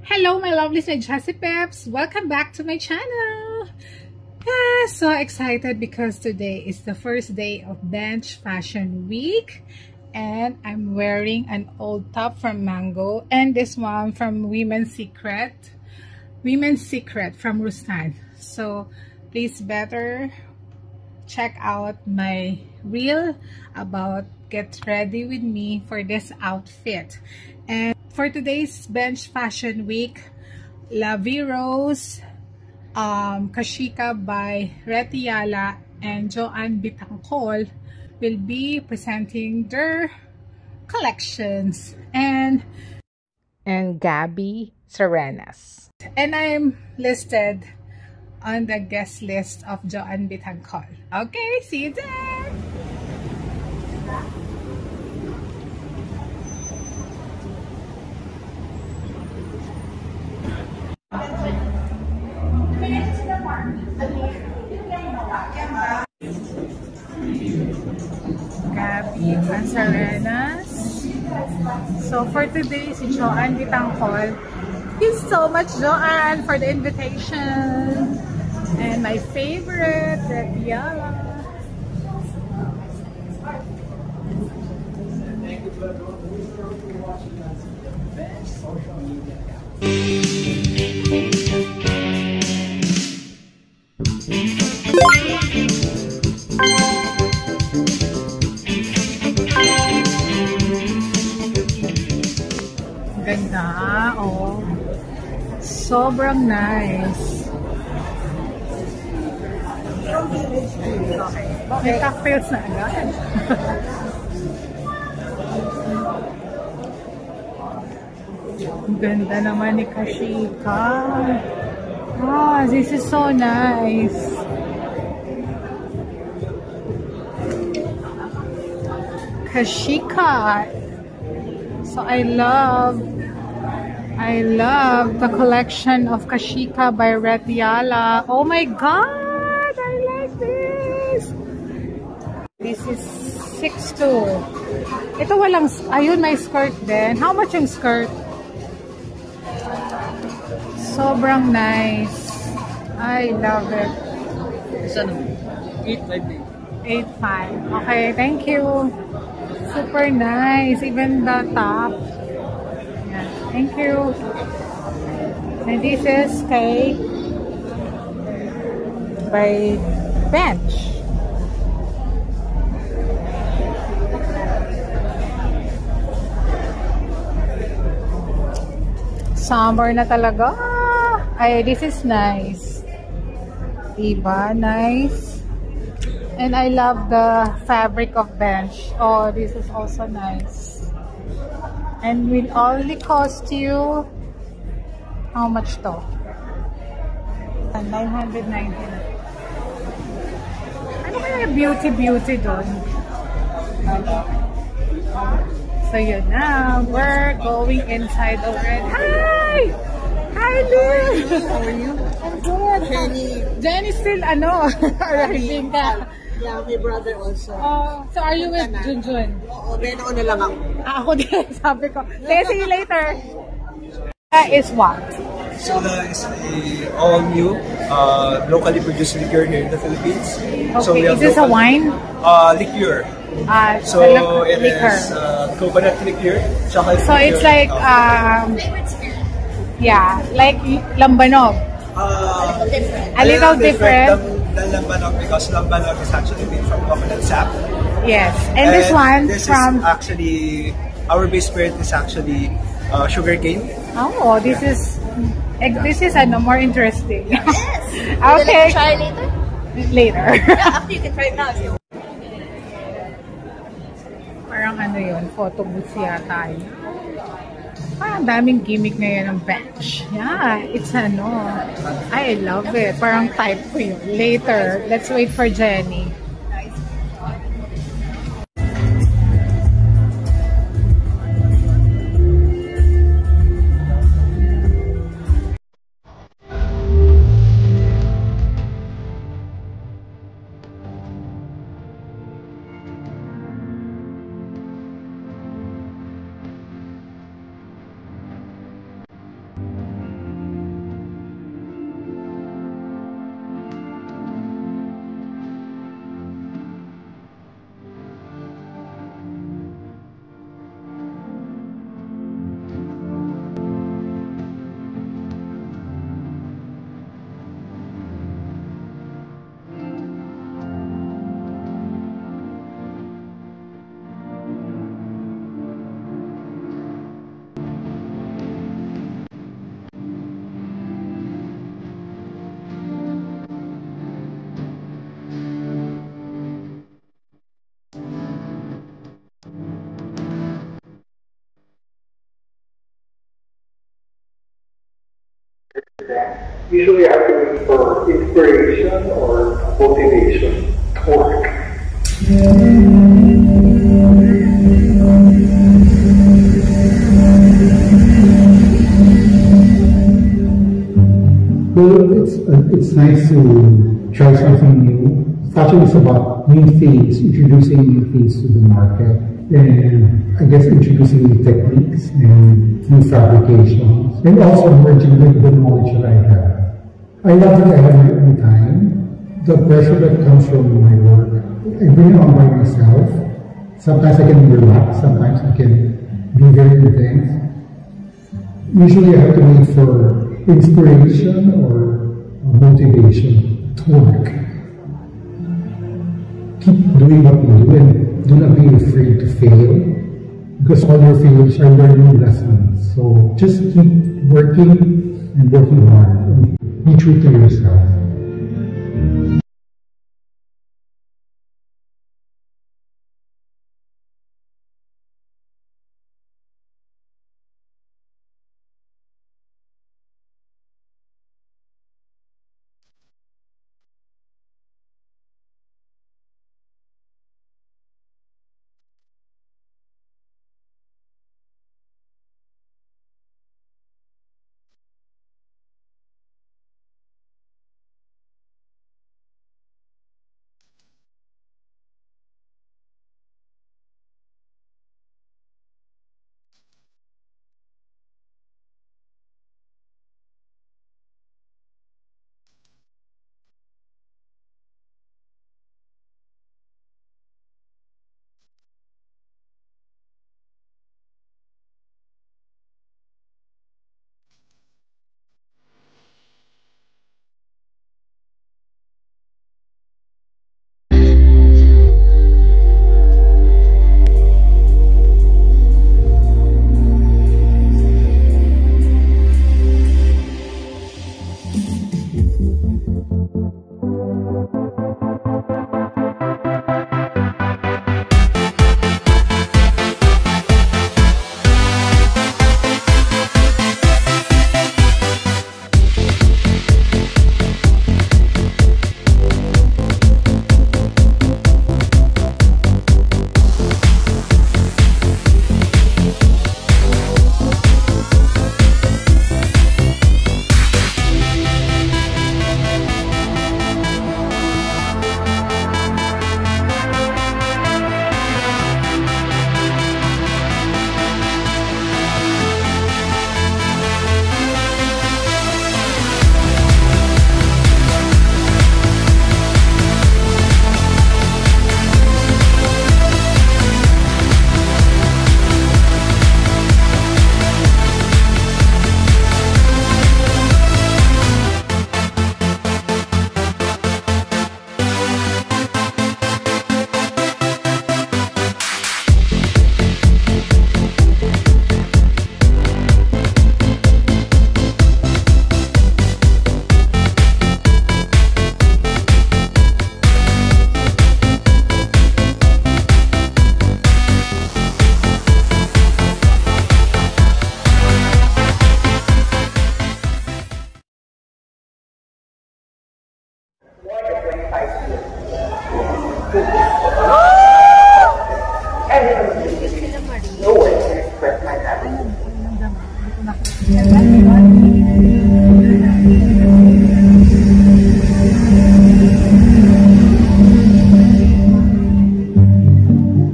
Hello, my lovely Jessie Peps. Welcome back to my channel. So excited because today is the first day of Bench Fashion Week. And I'm wearing an old top from Mango and this one from Women's Secret from Rustan. So please better check out my reel about get ready with me for this outfit. And for today's Bench Fashion Week, La Vie Rose, Kashika by Retiala and Joanne Bitancol will be presenting their collections, and Gabby Serenas. And I'm listed on the guest list of Joanne Bitancol. Okay, see you there! Gabby and Serenas. So for today, si Joanne Bitancol. Thank you so much, Joanne, for the invitation. And my favorite, Retiala. Ganda, oh. Sobrang nice. Okay. May cocktails na agad. Ganda naman ni Kashika. Ah, this is so nice. Kashika. So I love the collection of Kashika by Retiala. Oh my god, I like this. This is 6'2". Ito walang, ayun, may skirt din. How much yung skirt? Sobrang nice. I love it. It's ano? 8.5. 8.5. Okay, thank you. Super nice. Even the top. Yeah, thank you. And this is Kay by Bench. Summer na talaga. Ay, this is nice. Diba? Nice. And I love the fabric of Bench. Oh, this is also nice. And will only cost you how much to? 990. Ano kaya beauty doon? So yun na, we're going inside already. Hi! Hi, Liz! How are you? I'm good. Jenny still, arriving ka. Yeah, my brother also. So are you with Junjun? Oo, ako na lang ako. Ako din, sabi ko. See you later. That is what? Soda is a all-new, locally produced liqueur here in the Philippines. Okay, so we have is this a wine? Liqueur. So it is coconut liqueur. Chocolate so liqueur. It's like, yeah, like lambanog. A little different. Than lambanog, because lambanog is actually made from coconut sap. Yes, and this one this from... is actually, our base spirit is actually sugarcane. Oh, this is more interesting. Yes. Okay. Try later? Later. Yeah, after you can try it now if you want. Parang yun, photo booth yata yun. Parang daming gimmick ngayon ng Bench. Yeah, it's I love it. Parang type ko yun. Later, let's wait for Jenny. Usually I have to wait for inspiration or motivation to work. Well, it's nice to try something new. Fashion is about new things, introducing new things to the market, and I guess introducing new techniques and new fabrications, and also merging with the knowledge that I have. I love that I have my own time. The pressure that comes from my work, I bring it on by myself. Sometimes I can relax, sometimes I can be very intense. Usually I have to wait for inspiration or motivation to work. Keep doing what you do and do not be afraid to fail, because all your failures are learning lessons. So just keep working and working hard and be true to yourself.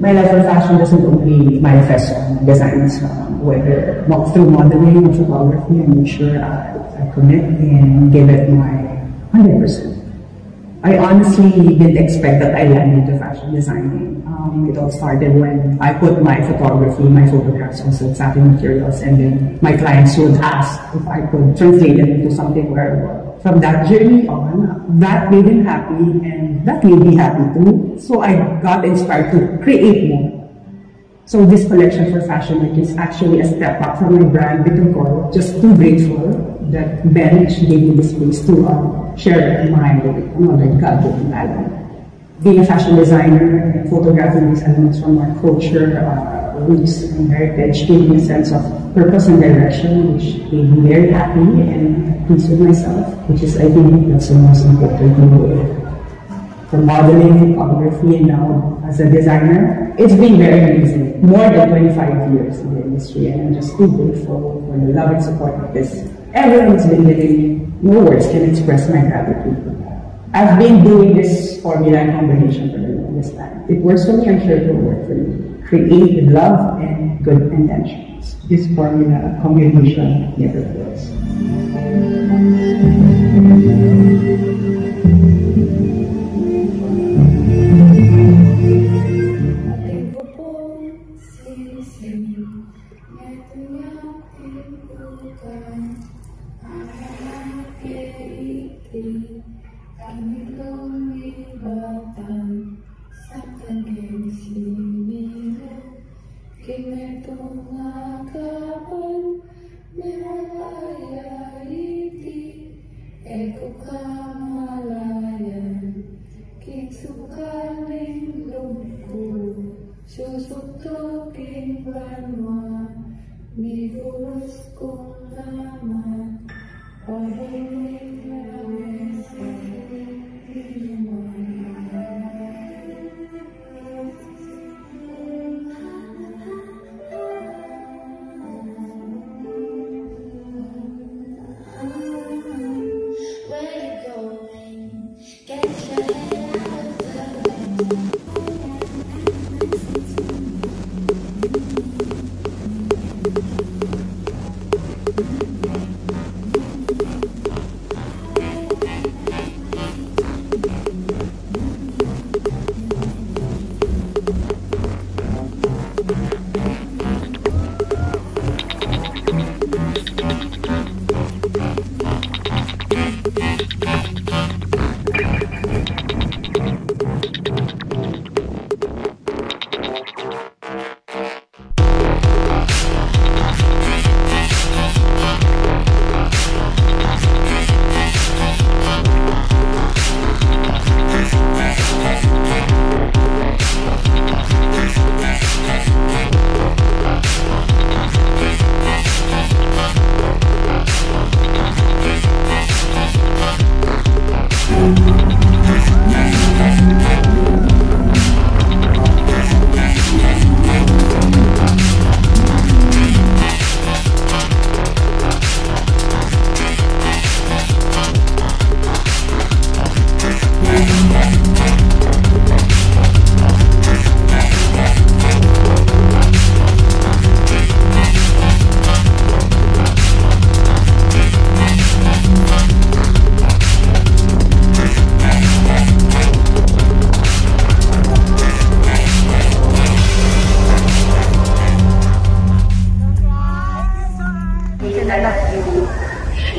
My love for fashion doesn't only manifest on designs, whether through modeling or photography. I make sure I commit and give it my 100%. I honestly didn't expect that I landed into fashion designing. It all started when I put my photography, my photographs on silk satin materials, and then my clients would ask if I could translate it into something wearable. From that journey on, that made them happy, and that made me happy too. So I got inspired to create more. So this collection for Fashion Week is actually a step up from my brand, Bitocoro. Just too grateful that Bench gave me this space to share my knowledge gadget. Being a fashion designer and photographing these elements from our culture roots and heritage gave me a sense of purpose and direction, which made me very happy and pleased with myself, which is, I think, that's the most important thing. From modeling, photography, and now as a designer, it's been very amazing. More than 25 years in the industry, and I'm just too grateful for the love and support of this. Everyone's been giving me. No words can express my gratitude for that. I've been doing this formula and combination for the longest time. It works for me, I'm sure it will work for you. Create with love and good intentions. This formula combination never fails.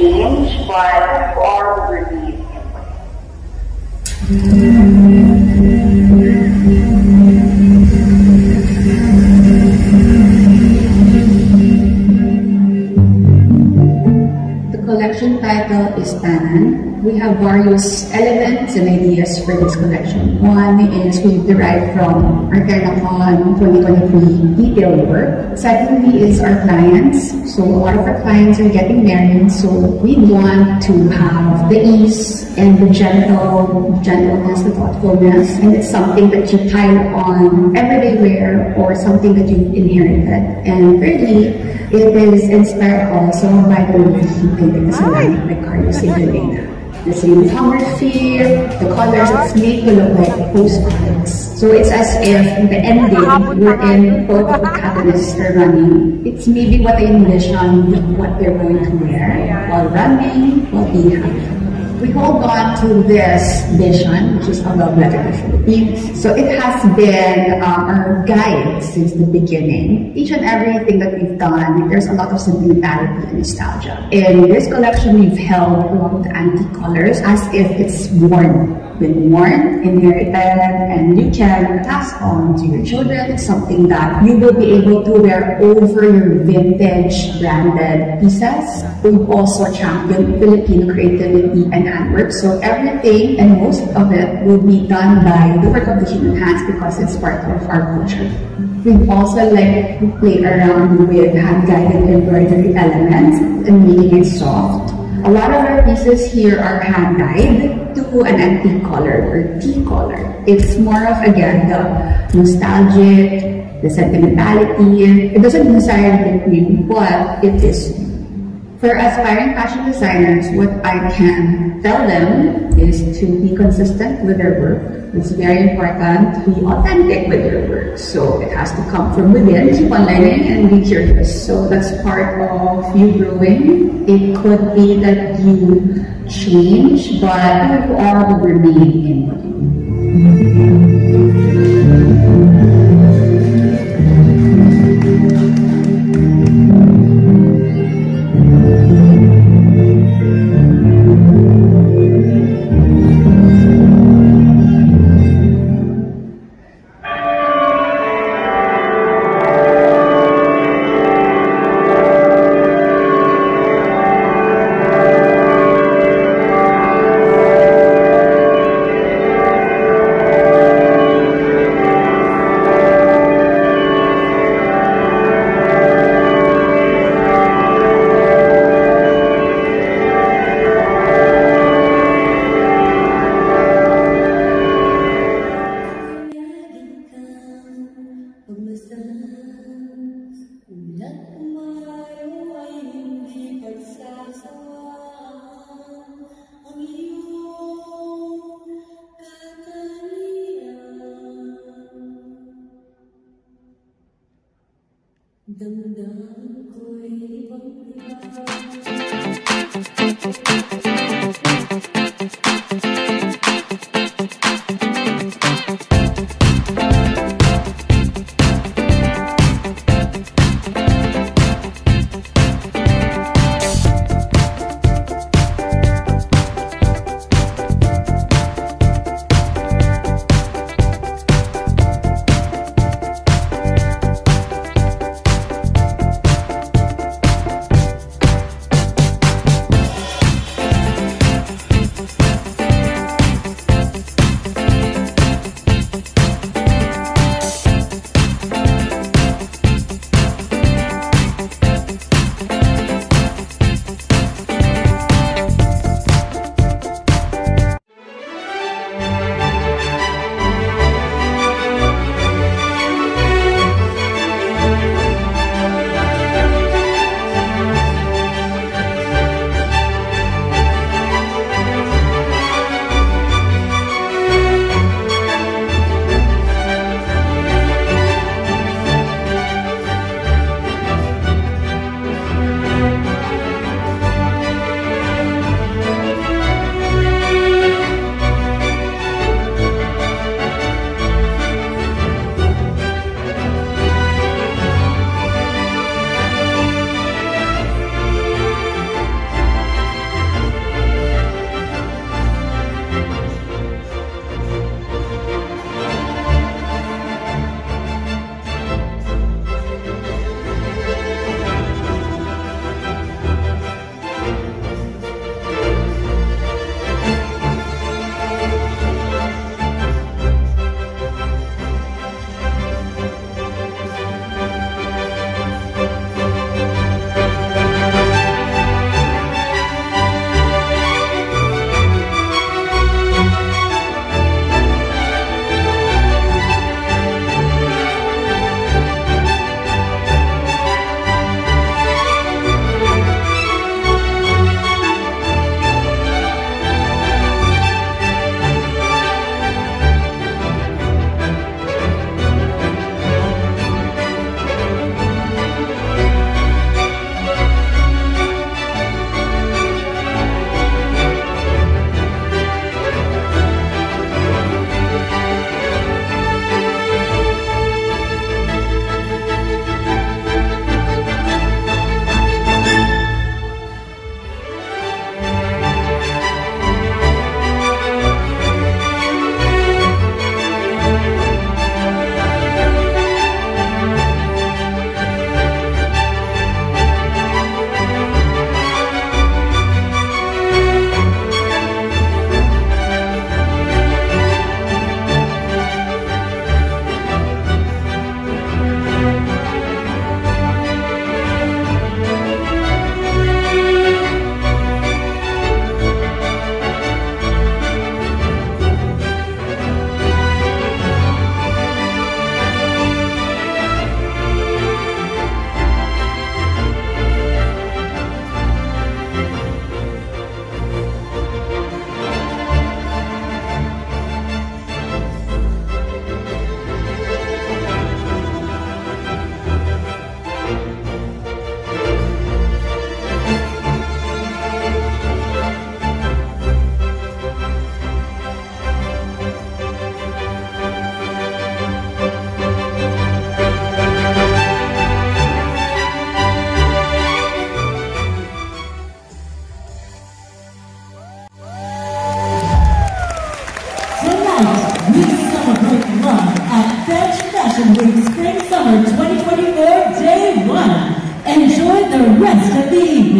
Change, but for relief. The collection title is Tanan. We have various elements and ideas for this collection. One is we derived from our Ternacon 2023 detailed work. Secondly is our clients. So a lot of our clients are getting married, so we want to have the ease and the gentleness, the thoughtfulness, and it's something that you pile on everyday wear or something that you've inherited. And thirdly, it is inspired also by the movie Painting the Line by Carlos Sagrada. The cinematography, the colors, it's made to look like postcards. So it's as if in the ending, we're in both of the protagonists are running. It's maybe what I envision what they're going to wear while running, while being happy. We hold on to this vision, which is a love letter to Philippines. So it has been our guide since the beginning. Each and everything that we've done, there's a lot of sentimentality and nostalgia. In this collection, we've held a lot of the antique colors as if it's been worn, inherited, and you can pass on to your children. It's something that you will be able to wear over your vintage branded pieces. We've also championed Filipino creativity and handwork. So everything and most of it will be done by the work of the human hands because it's part of our culture. We've also like to play around with hand-guided embroidery elements and making it soft. A lot of our pieces here are hand-dyed to an antique color or tea color. It's more of, again, the nostalgic, the sentimentality. It doesn't necessarily get new, but it is. For aspiring fashion designers, what I can tell them is to be consistent with their work. It's very important to be authentic with your work. So it has to come from within, keep on learning and be curious. So that's part of you growing. It could be that you change, but who you are will remain in you.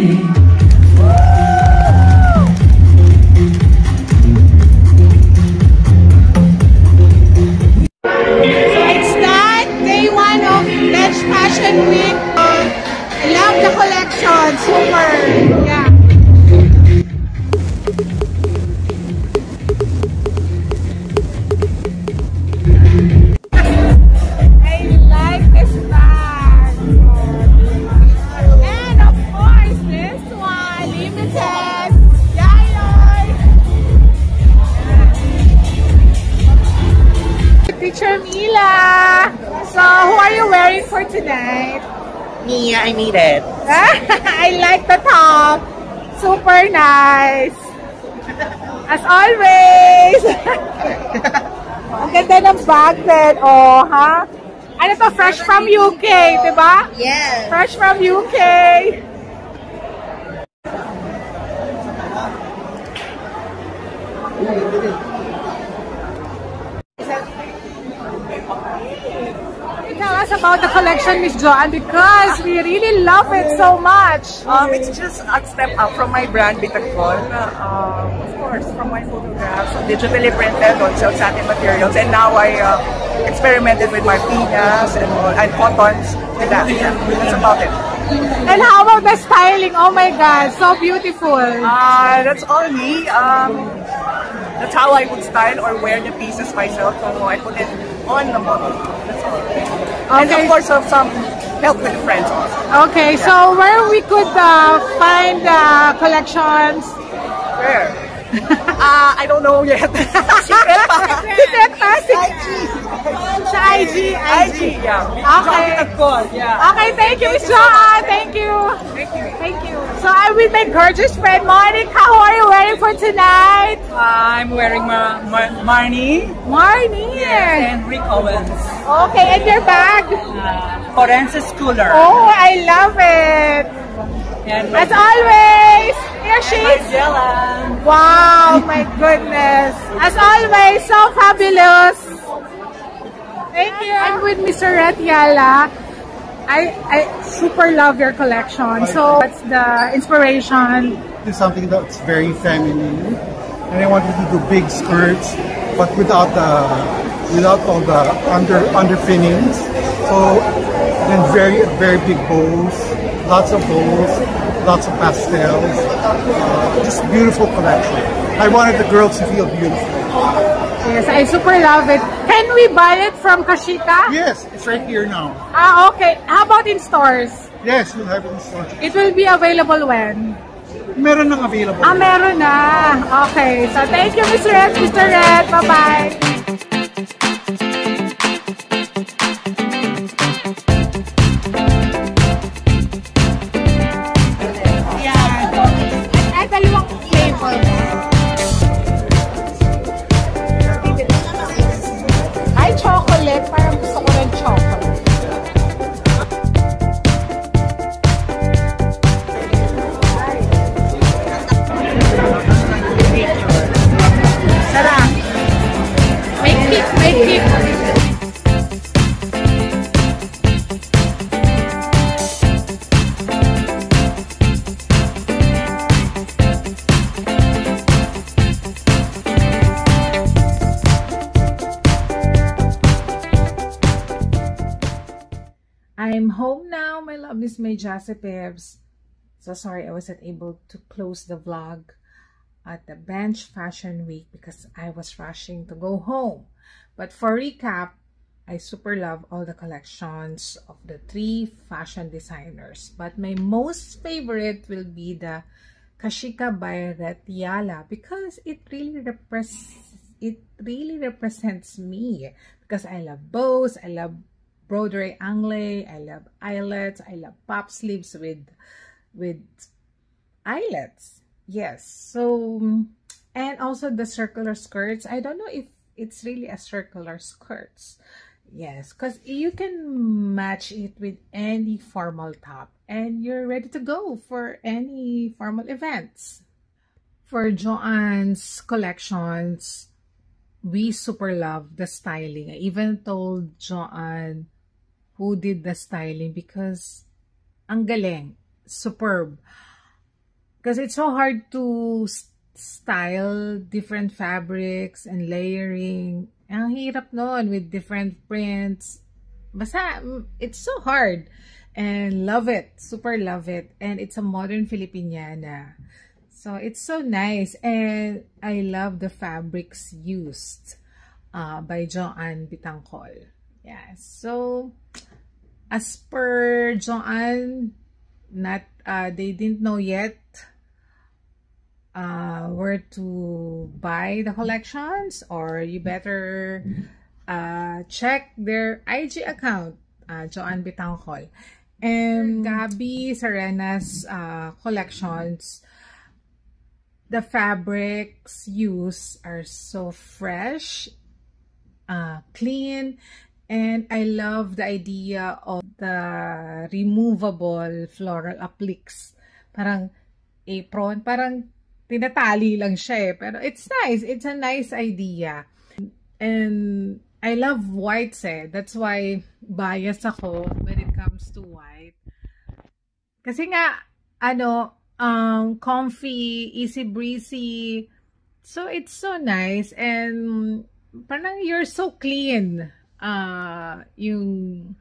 It's not day one of Bench Fashion Week. I love the collection. Super. Yeah. I like this bag. And of course, this one. Limited. Yayoy. Teacher Mila. So, who are you wearing for tonight? Mia, I made it. I like the top. Super nice. As always. Ang ganda ng bag din. Oh, ha? Ano to? Fresh from UK, diba? Yes. Fresh from UK. Tell us about the collection, Miss Joanne, because we really love it so much. It's just a step up from my brand, Bitacol. Of course, from my photographs, digitally printed on silk satin materials, and now I experimented with marpinas and cottons with that. Yeah, that's about it. And how about the styling? Oh my God, so beautiful. That's all me. That's how I would style or wear the pieces myself. So I put it on the model. That's all. And of course, some help with friends also. Okay, so where we could find collections? Where? I don't know yet. Secret pa. Secret pa? Sa IG. Yeah. Okay. Yeah. Okay, thank you, Miss Joanne. Thank you. Thank you. So I'm with my gorgeous friend, Monica. How are you wearing for tonight? I'm wearing Marnie. Marnie. And Rick Owens. Okay, and your bag? Forensic Schooler. Oh, I love it. And As always, here she is. Magellan. Wow, my goodness. As always, so fabulous. Thank you. I'm with Mr. Retiala. I super love your collection. So what's the inspiration? It's something that's very feminine, and I wanted to do big skirts, but without all the underpinnings. So then very big bows, lots of bows, lots of pastels. Just beautiful collection. I wanted the girls to feel beautiful. Yes, I super love it. Can we buy it from Kashika? Yes, it's right here now. Okay. How about in stores? Yes, we'll have it in store. It will be available when? Meron nang available. Meron na. Okay. So, thank you, Mr. Red. Mr. Red. Bye-bye. Chocolate, parang gusto ko ng chocolate. Sarap. May kick, may kick. I'm home now, my lovelies, my Jazzy-Pebs. So sorry I wasn't able to close the vlog at the Bench Fashion Week because I was rushing to go home. But for recap, I super love all the collections of the 3 fashion designers. But my most favorite will be the Kashika by Retiala because it really represents me because I love bows, I love broderie angle, I love eyelets, I love pop sleeves with eyelets. Yes, so and also the circular skirts. I don't know if it's really a circular skirts. Yes, because you can match it with any formal top and you're ready to go for any formal events. For Joanne's collections, we super love the styling. I even told Joanne who did the styling because ang galing, superb. Because it's so hard to style different fabrics and layering. Ang hirap nun with different prints. Basta, it's so hard. And love it. Super love it. And it's a modern Filipiniana. So, it's so nice. And I love the fabrics used by Joanne Bitangkol. Yeah. So, as per Joanne, they didn't know yet where to buy the collections, or you better check their IG account, Joanne Bitangkol. And Gabi Serena's collections, the fabrics used are so fresh, clean, and I love the idea of the removable floral appliques. Parang apron, parang tinatali lang siya eh. Pero it's nice. It's a nice idea. And I love whites eh. That's why biased ako when it comes to white. Kasi nga, comfy, easy breezy. So it's so nice. And parang you're so clean. Yung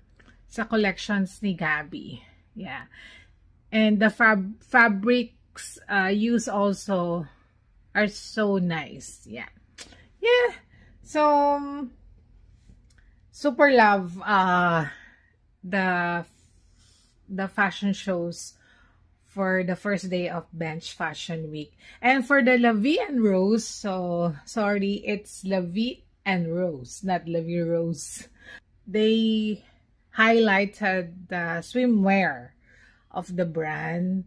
sa collections ni Gabi. Yeah. And the fabrics used also are so nice. Yeah. Yeah. So, super love the fashion shows for the first day of Bench Fashion Week. And for the La Vie and Rose, so sorry, it's La Vie and Rose, not La Vie Rose. They highlighted the swimwear of the brand.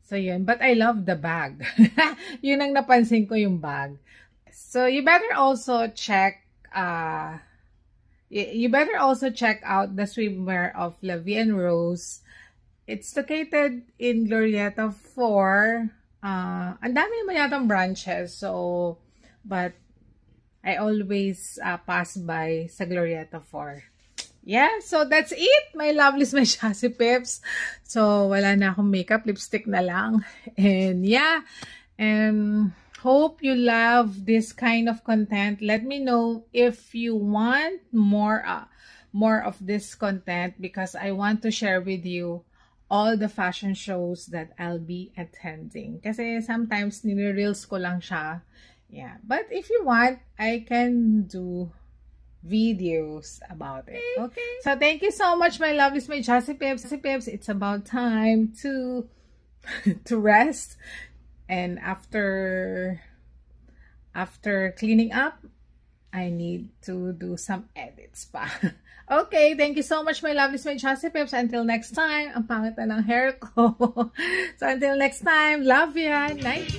So yun, but I love the bag. Yun ang napansin ko, yung bag. So you better also check out the swimwear of La Vie and Rose. It's located in Glorieta 4. Ang dami naman yatang branches, so but I always pass by sa Glorieta 4. Yeah, so that's it, my lovelies, my Shasi Pips. So, wala na akong makeup, lipstick na lang. And yeah, hope you love this kind of content. Let me know if you want more of this content, because I want to share with you all the fashion shows that I'll be attending. Kasi sometimes nire-reels ko lang siya. Yeah, but if you want, I can do videos about it. Okay. So thank you so much, my lovelies, my Shasi Pips. It's about time to rest. And after cleaning up, I need to do some edits pa. Okay, thank you so much, my lovelies, my Shasi Pips. Until next time, ang pangit na ng hair ko. So until next time, love ya. Night.